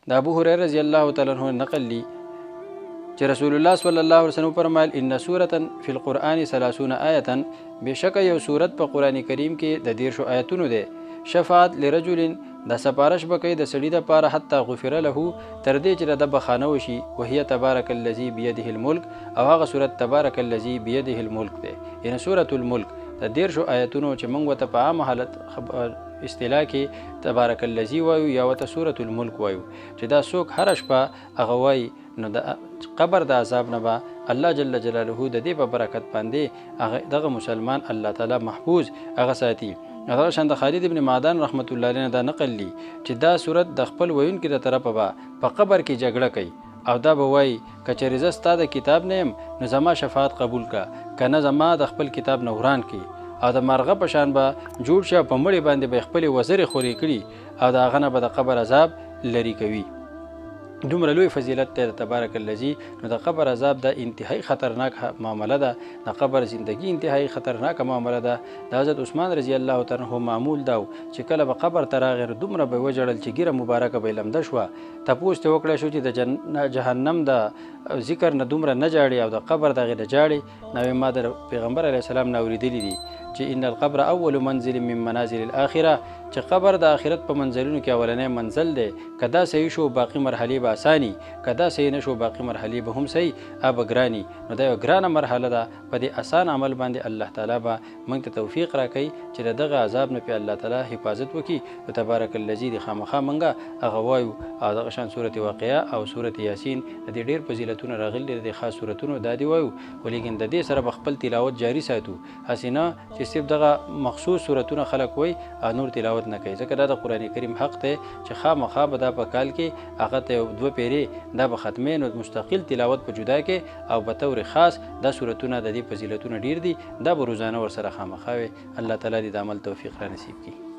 د ابو هريره رضی الله تعالی عنہ نقل لی چې رسول الله صلی الله علیه وسلم فرمایل ان سوره فی القرآن 30 آیه بشک یو سورت په قران کریم کې د 10 آیتونو ده شفاعت لرجل د سپارش بکې د سړي د پاره حتی غفر له تر دې چې د بخانه وشي وهي تبارک الذی بیده الملک او هغه سورت تبارک الذی بیده الملک ده یعنی سوره الملک د 10 آیتونو چې موږ ته په عام حالت اصطلاح کې تبارک الذی وایو یا وته سوره الملک وایو چې دا څوک هر شپه هغه وایي نو د قبر د عذاب نه به الله جل جلاله د دې په برکت باندې هغه دغه مسلمان الله تعالی محفوظ هغه ساتي. هغه شان د خالد ابن معدان رحمت الله علیه دا نقل لی چې دا صورت د خپل ویونکي د طرفه به په قبر کې جګړه کوي او دا به وایي کچېرې زه ستا د کتاب نه یم نو زما شفاعت قبول کا کنه زما د خپل کتاب نه وران کړي او د مرغه په شان به جوړ شه په مړي باندې به خپلې وزرې خورې کړي او د هغه نه به د قبر عذاب لرې کوي. دومره لوی فضیلت دی د تبارک الذی. نو د قبر عذاب د انتهایی خطرناک معامله ده، د قبر زندگی انتهایی خطرناک معامله ده. د حضرت عثمان رضی الله تعالی عنہ معمول دا چې کله به قبر ته راغی دومره به وجړل چې ګیره مبارکه به لمده شوه. تپوس ته وکړی شو چې د جهنم د ذکر نه دومره نه جاړي او د قبر دغې نه جاړي. نو ما د پیغمبر علیه السلام نه اورېدلي دي چې ان القبر اول منزل من منازل الاخره، چې قبر د آخرت په منزلونو کې اولنی منزل دی. که دا صحیح شو باقي مرحلې به اساني، که دا صحیح نه شو باقي مرحلې به هم صحیح به ګراني. نو دا یو ګرانه مرحله ده. په دې اسان عمل باندې الله تعالی به موږ ته توفیق راکوي چې د دغه عذاب نه پې الله تعالی حفاظت وکړي. د تبارک الذي د خامخا موږ هغه وایو او دغه شان سورت واقعه او سورت یاسین د دې ډېر فضیلتونه راغلي دي، د خاص سورتونو دا دې وایو. ولیکن د دې سره به خپل تلاوت جاري ساتو، هسې نه چې صرف دغه مخصوص سورتونه خلک وایي او نور تلاوت نه کوي، ځکه دا د قرآن کریم حق دی چې خامخا به دا په کال کې هغه ته 2 پیرې دا به ختمې، نو مستقل تلاوت په جدا کې او په طور خاص دا سورتونه د دې فضیلتونه ډیر دي، دا به روزانه ورسره خامخا وي. الله تعالی دې د عمل توفیق را نصیب کړي.